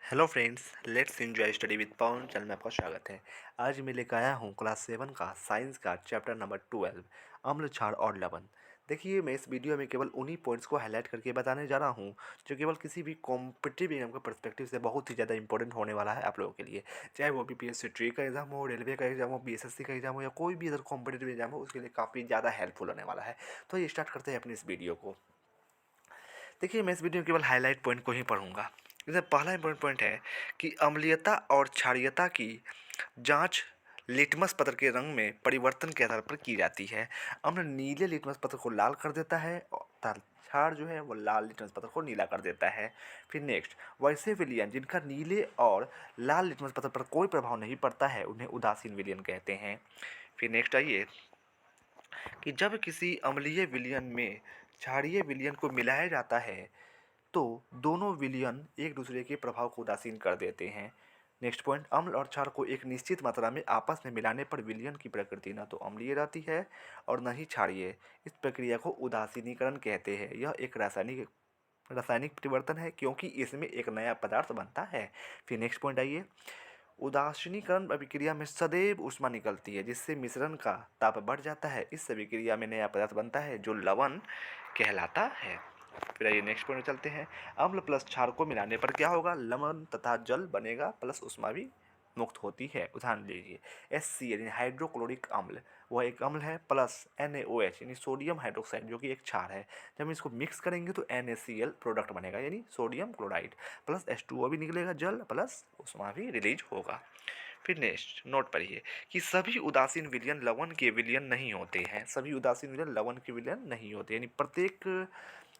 Hello friends, let's enjoy study with Pawan channel में आपका स्वागत है। आज मैं लेकर आया हूँ क्लास 7 का साइंस का चैप्टर नंबर 12 अम्ल क्षार और लवण। देखिए, मैं इस वीडियो में केवल उन्हीं पॉइंट्स को हाईलाइट करके बताने जा रहा हूँ जो केवल किसी भी कॉम्पिटिटिव एग्जाम के पर्सपेक्टिव से बहुत ही ज़्यादा इंपॉर्टेंट होने वाला है आप लोगों के लिए। चाहे वो बीपीएससी ट्री का एग्जाम हो, रेलवे का एग्जाम हो, बीएसएससी का एग्जाम हो या कोई भी अदर कॉम्पिटिटिव एग्जाम हो, उसके लिए काफ़ी ज़्यादा हेल्पफुल होने वाला है। तो ये स्टार्ट करते हैं अपनी इस वीडियो को। देखिए, मैं इस वीडियो में केवल हाईलाइट पॉइंट को ही पढ़ूंगा। जैसे पहला इंपॉर्टेंट पॉइंट है कि अम्लीयता और क्षारीयता की जांच लिटमस पत्र के रंग में परिवर्तन के आधार पर की जाती है। अम्ल नीले लिटमस पत्र को लाल कर देता है और क्षार जो है वो लाल लिटमस पत्र को नीला कर देता है। फिर नेक्स्ट, वैसे विलयन जिनका नीले और लाल लिटमस पत्र पर कोई प्रभाव नहीं पड़ता है उन्हें उदासीन विलयन कहते हैं। फिर नेक्स्ट आइए कि जब किसी अम्लीय विलयन में क्षारीय विलयन को मिलाया जाता है तो दोनों विलयन एक दूसरे के प्रभाव को उदासीन कर देते हैं। नेक्स्ट पॉइंट, अम्ल और क्षार को एक निश्चित मात्रा में आपस में मिलाने पर विलयन की प्रकृति न तो अम्लीय रहती है और न ही क्षारीय। इस प्रक्रिया को उदासीनीकरण कहते हैं। यह एक रासायनिक रासायनिक परिवर्तन है क्योंकि इसमें एक नया पदार्थ बनता है। फिर नेक्स्ट पॉइंट आइए, उदासीनीकरण अभिक्रिया में सदैव ऊष्मा निकलती है जिससे मिश्रण का ताप बढ़ जाता है। इस अभिक्रिया में नया पदार्थ बनता है जो लवण कहलाता है। फिर आइए नेक्स्ट पॉइंट में चलते हैं। अम्ल प्लस क्षार को मिलाने पर क्या होगा? लवण तथा जल बनेगा प्लस ऊष्मा भी मुक्त होती है। उदाहरण लीजिए, HCl यानी हाइड्रोक्लोरिक अम्ल, वह एक अम्ल है, प्लस NaOH यानी सोडियम हाइड्रोक्साइड जो कि एक क्षार है। जब हम इसको मिक्स करेंगे तो NaCl प्रोडक्ट बनेगा यानी सोडियम क्लोराइड, प्लस H2O भी निकलेगा जल, प्लस ऊष्मा भी रिलीज होगा। फिर नेक्स्ट नोट पढ़िए कि सभी उदासीन विलयन लवण के विलयन नहीं होते हैं। सभी उदासीन विलयन लवण के विलयन नहीं होते, यानी प्रत्येक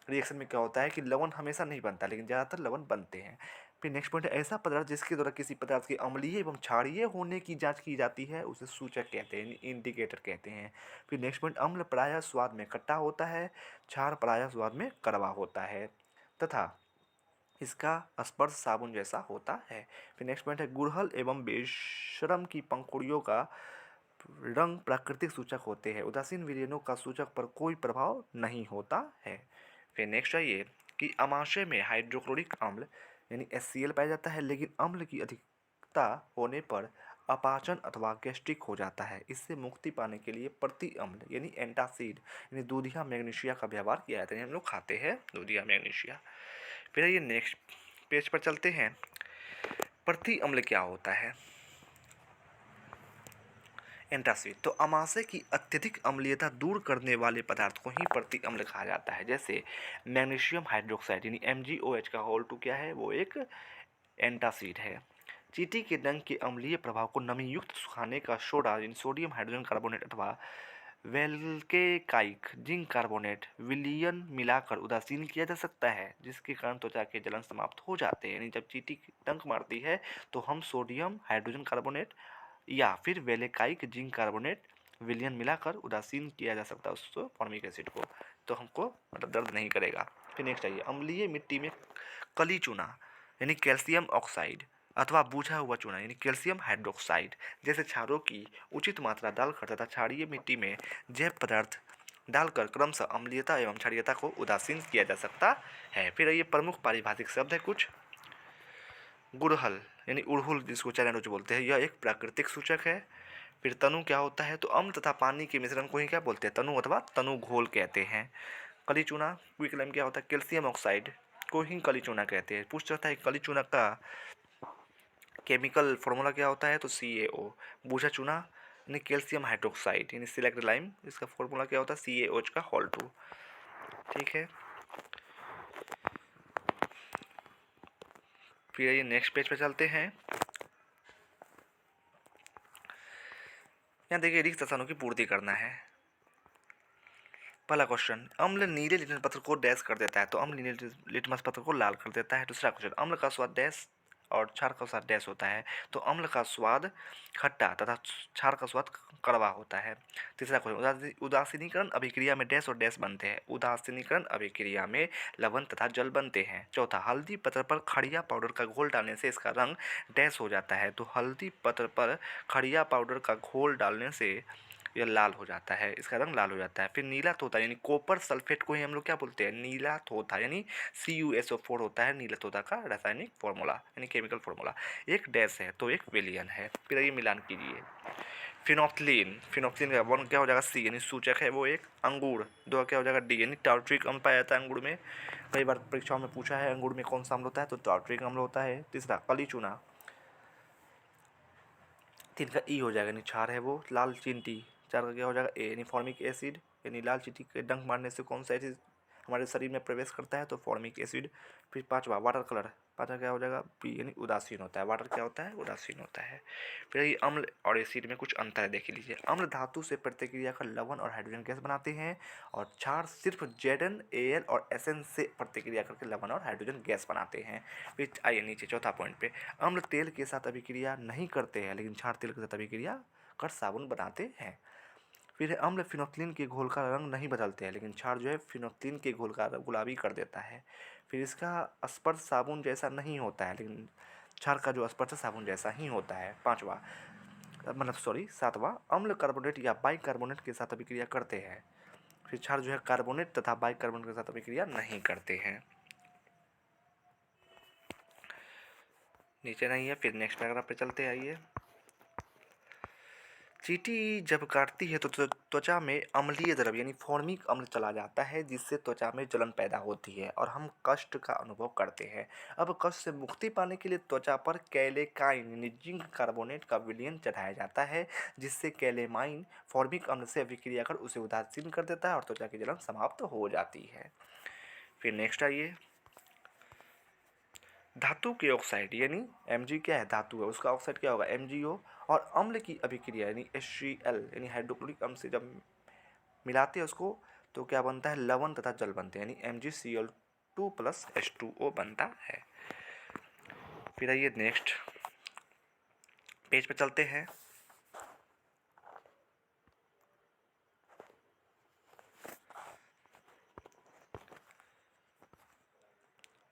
रिएक्शन में क्या होता है कि लवण हमेशा नहीं बनता लेकिन ज़्यादातर लवण बनते हैं। फिर नेक्स्ट पॉइंट है, ऐसा पदार्थ जिसके द्वारा किसी पदार्थ के अम्लीय एवं क्षारीय होने की जांच की जाती है उसे सूचक कहते हैं, इंडिकेटर कहते हैं। फिर नेक्स्ट पॉइंट, अम्ल प्रायः स्वाद में खट्टा होता है, क्षार प्रायः स्वाद में कड़वा होता है तथा इसका स्पर्श साबुन जैसा होता है। फिर नेक्स्ट पॉइंट है, गुड़हल एवं बेशरम की पंखुड़ियों का रंग प्राकृतिक सूचक होते हैं। उदासीन विलयनों का सूचक पर कोई प्रभाव नहीं होता है। फिर नेक्स्ट आइए कि अमाशय में हाइड्रोक्लोरिक अम्ल यानी HCl पाया जाता है लेकिन अम्ल की अधिकता होने पर अपाचन अथवा गैस्ट्रिक हो जाता है। इससे मुक्ति पाने के लिए प्रति अम्ल यानी एंटासिड यानी दूधिया मैग्नीशिया का व्यवहार किया जाता है। हम लोग खाते हैं दूधिया मैग्नीशिया। फिर ये नेक्स्ट पेज पर चलते हैं। प्रति अम्ल क्या होता है? एंटासिड। तो अमाशय की अत्यधिक अम्लीयता दूर करने वाले पदार्थ को ही प्रति अम्ल कहा जाता है। जैसे मैग्नीशियम हाइड्रोक्साइड यानी MgOH का होल टू क्या है? वो एक एंटासिड है। चींटी के डंक के अम्लीय प्रभाव को नमी युक्त सुखाने का सोडा यानी सोडियम हाइड्रोजन कार्बोनेट अथवा वेल्केकाइक जिंक कार्बोनेट विलयन मिलाकर उदासीन किया जा सकता है जिसके कारण त्वचा के जलन समाप्त हो जाते हैं। यानी जब चींटी डंक मारती है तो हम सोडियम हाइड्रोजन कार्बोनेट या फिर वेलेकाइक जिंक कार्बोनेट विलयन मिलाकर उदासीन किया जा सकता है उस फॉर्मिक एसिड को, तो हमको मतलब दर्द नहीं करेगा। फिर नेक्स्ट आइए, अम्लीय मिट्टी में कली चूना यानी कैल्शियम ऑक्साइड अथवा बूझा हुआ चूना यानी कैल्शियम हाइड्रोक्साइड जैसे क्षारों की उचित मात्रा डालकर तथा क्षारीय मिट्टी में जैव पदार्थ डालकर क्रमशः अम्लीयता एवं क्षारीयता को उदासीन किया जा सकता है। फिर ये प्रमुख पारिभाषिक शब्द है कुछ। गुड़हल यानी उड़हुल जिसको चाइना बोलते हैं, यह एक प्राकृतिक सूचक है। फिर तनु क्या होता है? तो अम्ल तथा पानी के मिश्रण को ही क्या बोलते हैं? तनु अथवा तनु घोल कहते हैं। कली चूना क्विक लाइम क्या होता है? कैल्शियम ऑक्साइड को ही कली चूना कहते हैं। पूछ रहा है कली चूना का केमिकल फॉर्मूला क्या होता है? तो CaO। बूझा चूना यानी कैल्शियम हाइड्रोक्साइड यानी सिलेक्ट लाइम, इसका फॉर्मूला क्या होता है? CaOH का होल 2। ठीक है, फिर ये नेक्स्ट पेज पे चलते हैं। यहाँ देखिए रिक्त स्थानों की पूर्ति करना है। पहला क्वेश्चन, अम्ल नीले लिटमस पत्र को डैश कर देता है, तो अम्ल नीले लिटमस पत्र को लाल कर देता है। दूसरा क्वेश्चन, अम्ल का स्वाद डैश और क्षार का स्वाद डैश होता है, तो अम्ल का स्वाद खट्टा तथा क्षार का स्वाद कड़वा होता है। तीसरा क्वेश्चन, उदासीनीकरण अभिक्रिया में डैश और डैश बनते हैं। उदासीनीकरण अभिक्रिया में लवण तथा जल बनते हैं। चौथा, हल्दी पत्र पर खड़िया पाउडर का घोल डालने से इसका रंग डैश हो जाता है, तो हल्दी पत्र पर खड़िया पाउडर का घोल डालने से यह लाल हो जाता है, इसका रंग लाल हो जाता है। फिर नीला तोता यानी कॉपर सल्फेट को ही हम लोग क्या बोलते हैं, नीला तोता, यानी CuSO4 होता है नीला तोता का रासायनिक फॉर्मूला यानी केमिकल फॉर्मूला। एक डैश है तो एक विलियन है। फिर ये मिलान कीजिए। फिनोफ्थलीन, फिनोफ्थलीन का वन क्या हो जाएगा C यानी सूचक है वो एक। अंगूर दो क्या हो जाएगा D यानी टार्ट्रिक अम्ल पाया जाता है अंगूर में। कई बार परीक्षाओं में पूछा है अंगूर में कौन सा अम्ल होता है, तो टार्ट्रिक अम्ल होता है। तीसरा कली चूना, 3 का E हो जाएगा यानी क्षार है वो। लाल चींटी, 4 का क्या हो जाएगा A यानी फॉर्मिक एसिड, यानी लाल चींटी के डंक मारने से कौन सा एसिड हमारे शरीर में प्रवेश करता है, तो फॉर्मिक एसिड। फिर 5वां वाटर कलर, 5 का क्या हो जाएगा P यानी उदासीन होता है। वाटर क्या होता है, उदासीन होता है। फिर ये अम्ल और एसिड में कुछ अंतर है, देख लीजिए। अम्ल धातु से प्रतिक्रिया कर लवण और हाइड्रोजन गैस बनाते हैं, और क्षार सिर्फ ZnAl और SN से प्रतिक्रिया करके लवण और हाइड्रोजन गैस बनाते हैं। फिर आइए नीचे चौथा पॉइंट पे, अम्ल तेल के साथ अभिक्रिया नहीं करते हैं, लेकिन क्षार तेल के साथ अभिक्रिया कर साबुन बनाते हैं। फिर है अम्ल फिनोक्तिलीन के घोल का रंग नहीं बदलते हैं, लेकिन क्षार जो है फिनोक्तिलीन के घोल का गुलाबी कर देता है। फिर इसका स्पर्श साबुन जैसा नहीं होता है, लेकिन क्षार का जो स्पर्श साबुन जैसा ही होता है। 5वां मतलब सॉरी 7वां, अम्ल कार्बोनेट या बाइकार्बोनेट के साथ अभिक्रिया करते हैं। फिर क्षार जो है कार्बोनेट तथा बाइकार्बोनेट के साथ अभिक्रिया नहीं करते हैं। नीचे नहीं है, फिर नेक्स्ट पैराग्राफ पे चलते आइए। चींटी जब काटती है तो त्वचा में अम्लीय द्रव्य यानी फॉर्मिक अम्ल चला जाता है, जिससे त्वचा में जलन पैदा होती है और हम कष्ट का अनुभव करते हैं। अब कष्ट से मुक्ति पाने के लिए त्वचा पर कैलेकाइन यानी जिंक कार्बोनेट का विलयन चढ़ाया जाता है, जिससे कैलेमाइन फॉर्मिक अम्ल से अभिक्रिया कर उसे उदासीन कर देता है और त्वचा की जलन समाप्त हो जाती है। फिर नेक्स्ट आइए, धातु के ऑक्साइड यानी Mg क्या है, धातु है, उसका ऑक्साइड क्या होगा MgO, और अम्ल की अभिक्रिया यानी HCl यानी हाइड्रोक्लोरिक अम्ल से जब मिलाते हैं उसको तो क्या बनता है, लवण तथा जल बनते हैं, यानी MgCl2 + H2O बनता है। फिर आइए नेक्स्ट पेज पे चलते हैं।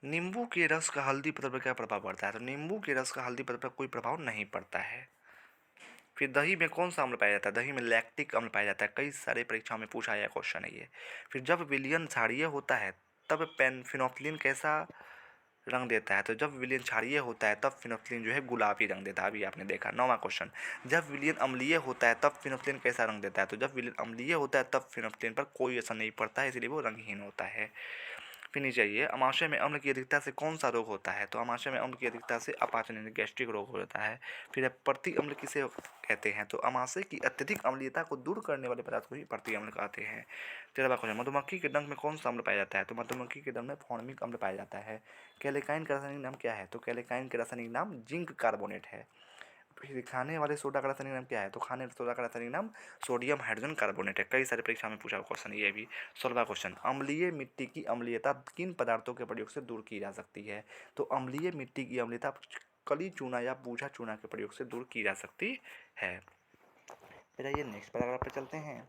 नींबू के रस का हल्दी पत्र पर क्या प्रभाव पड़ता है, तो नींबू के रस का हल्दी पत्र पर कोई प्रभाव नहीं पड़ता है। फिर दही में कौन सा अम्ल पाया जाता है, दही में लैक्टिक अम्ल पाया जाता है, कई सारे परीक्षाओं में पूछा गया क्वेश्चन है ये। फिर जब विलयन क्षारीय होता है तब फिनोफ्थलीन कैसा रंग देता है, तो जब विलयन क्षारीय होता है तब फिनोफ्थलीन जो है गुलाबी रंग देता है, अभी आपने देखा। 9वां क्वेश्चन, जब विलयन अम्लीय होता है तब फिनोफ्थलीन कैसा रंग देता है, तो जब विलयन अम्लीय होता है तब फिनोफ्थलीन पर कोई असर नहीं पड़ता है, इसलिए वो रंगहीन होता है। फिर नीचे आइए, अमाशय में अम्ल की अधिकता से कौन सा रोग होता है, तो अमाशय में अम्ल की अधिकता से अपाचन यानी गैस्ट्रिक रोग हो जाता है। फिर प्रति अम्ल किसे कहते हैं, तो अमाशय की अत्यधिक अम्लीयता को दूर करने वाले पदार्थ को ही प्रति अम्ल कहते हैं। 13वां क्वेश्चन, मधुमक्खी के डंक में कौन सा अम्ल पाया जाता है, तो मधुमक्खी के डंक में फॉर्मिक अम्ल पाया जाता है। कैलेकाइन का रासायनिक नाम क्या है, तो कैलेकाइन का रासायनिक नाम जिंक कार्बोनेट है। फिर खाने वाले सोडा का रासायनिक नाम क्या है, तो खाने वाले सोडा का रासायनिक नाम सोडियम हाइड्रोजन कार्बोनेट है। कई सारे परीक्षा में पूछा हुआ क्वेश्चन ये भी। 16वां क्वेश्चन, अम्लीय मिट्टी की अम्लीयता किन पदार्थों के प्रयोग से दूर की जा सकती है, तो अम्लीय मिट्टी की अम्लीयता कली चूना या बूझा चूना के प्रयोग से दूर की जा सकती है। फिर आइए नेक्स्ट पैराग्राफ पे चलते हैं।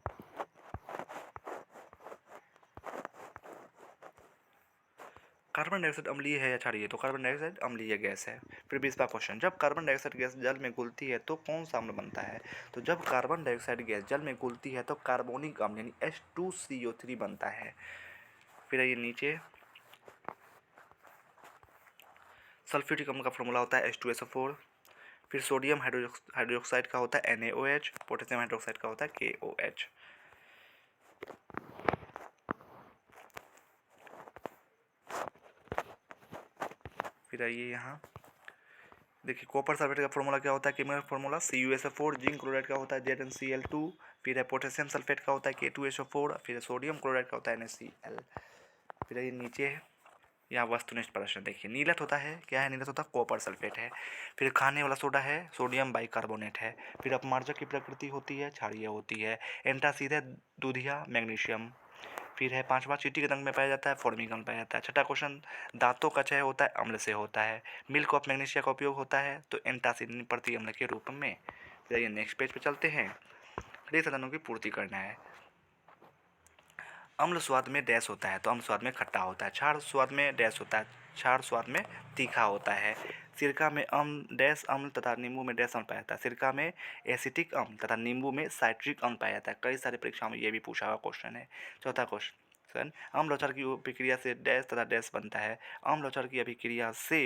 कार्बन डाइऑक्साइड अम्लीय है या क्षारीय, तो कार्बन डाइऑक्साइड अम्लीय गैस है। फिर 20वां क्वेश्चन, जब कार्बन डाइऑक्साइड गैस जल में घुलती है तो कौन सा अम्ल बनता है, तो जब कार्बन डाइऑक्साइड गैस जल में घुलती है तो कार्बोनिक अम्ल यानी H2CO3 बनता है। फिर आइए नीचे, सल्फ्यूरिक अम्ल का फॉर्मूला होता है H2SO4। फिर सोडियम हाइड्रोक्साइड का होता है NaOH, पोटेशियम हाइड्रोक्साइड का होता है KOH। फिर आइए यहाँ देखिए, कॉपर सल्फेट का फॉर्मूला क्या होता है, chemical formula CuSO4। Zinc chloride का होता है ZnCl2। फिर है पोटेशियम सल्फेट का होता है K2SO4। फिर सोडियम क्लोराइड का होता है NaCl। फिर ये नीचे है, यहाँ वस्तुनिष्ठ प्रश्न देखिए। नीलत होता है, क्या है नीलत होता है, कॉपर सल्फेट है। फिर खाने वाला सोडा है, सोडियम बाइकार्बोनेट है। फिर अपमार्जक की प्रकृति होती है, क्षारीय होती है। एंटासिड है, दूधिया मैग्नीशियम। फिर है 5वां, चींटी के रंग में पाया जाता है, फॉर्मिक अम्ल पाया जाता है। छठा क्वेश्चन, दांतों का क्षय होता है, अम्ल से होता है। मिल्क ऑफ मैग्नीशिया का उपयोग होता है, तो एंटासिड प्रति अम्ल के रूप में। चलिए नेक्स्ट पेज पे चलते हैं। खड़ी साधनों की पूर्ति करना है। अम्ल स्वाद में डैश होता है, तो अम्ल स्वाद में खट्टा होता है। क्षार स्वाद में डैश होता है, क्षार स्वाद में तीखा होता है। सिरका में अम्ल डैश अम्ल तथा नींबू में डैश अम्ल पाया जाता है। सिरका में एसिटिक अम्ल तथा नींबू में साइट्रिक अम्ल पाया जाता है। कई सारी परीक्षाओं में ये भी पूछा हुआ क्वेश्चन है। चौथा क्वेश्चन, अम्ल और क्षार की अभिक्रिया से डैश तथा डैश बनता है। अम्ल और क्षार की अभिक्रिया से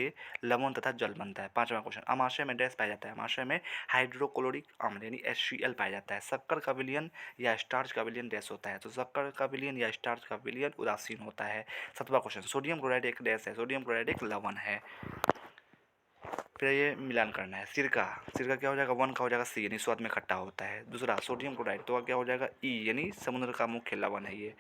लवण तथा जल बनता है। पांचवा क्वेश्चन, अमाशय में डैश पाया जाता है। अमाशय में हाइड्रोक्लोरिक अम्ल यानी HCl पाया जाता है। शक्कर का विलयन या स्टार्च का विलयन डैश होता है। तो शक्कर का विलयन या स्टार्च का विलयन उदासीन होता है। सातवां क्वेश्चन, सोडियम क्लोराइड एक डैश है। सोडियम क्लोराइड एक लवण है। फिर ये मिलान करना है। सिरका, सिरका क्या हो जाएगा, वन का हो जाएगा सी यानी स्वाद में खट्टा होता है। दूसरा सोडियम क्लोराइड तो क्या हो जाएगा ई यानी समुद्र का मुख्य लवण है ये।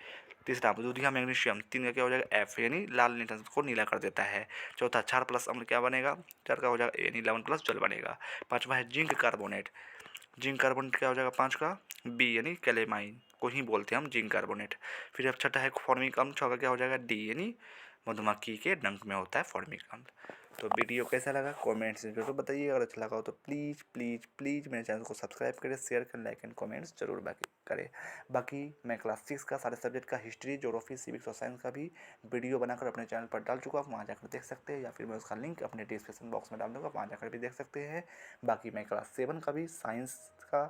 तीसरा दूधिया मैग्नीशियम, तीन का क्या हो जाएगा एफ यानी लाल निटन को नीला कर देता है। चौथा क्षार प्लस अम्ल क्या बनेगा, क्षार का हो जाएगा यानी लवण प्लस जल बनेगा। पांचवा है जिंक कार्बोनेट, जिंक कार्बोनेट क्या हो जाएगा पाँच का बी यानी कैलेमाइन को ही बोलते हैं हम जिंक कार्बोनेट। फिर अब छठा है फॉर्मिक अम्ल, छठा क्या हो जाएगा डी यानी मधुमक्खी के डंक में होता है फॉर्मिक अम्ल। तो वीडियो कैसा लगा कमेंट्स में जरूर बताइए। अगर अच्छा लगा हो तो प्लीज़ प्लीज़ प्लीज़ मेरे चैनल को सब्सक्राइब करें, शेयर करें, लाइक एंड कमेंट्स जरूर करें। बाकी मैं क्लास 6 का सारे सब्जेक्ट का हिस्ट्री, ज्योग्राफी, सिविक्स और साइंस का भी वीडियो बनाकर अपने चैनल पर डाल चुका हूँ, वहाँ जाकर देख सकते हैं, या फिर मैं उसका लिंक अपने डिस्क्रिप्शन बॉक्स में डाल दूँगा, वहाँ जाकर भी देख सकते हैं। बाकी मैं क्लास 7 का भी साइंस का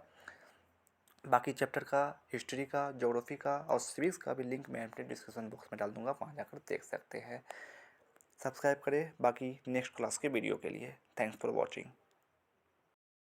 बाकी चैप्टर का, हिस्ट्री का, ज्योग्राफी का और सिविक्स का भी लिंक मैं अपने डिस्क्रिप्शन बॉक्स में डाल दूँगा, वहाँ जाकर देख सकते हैं। सब्सक्राइब करें बाकी नेक्स्ट क्लास के वीडियो के लिए। Thanks for watching.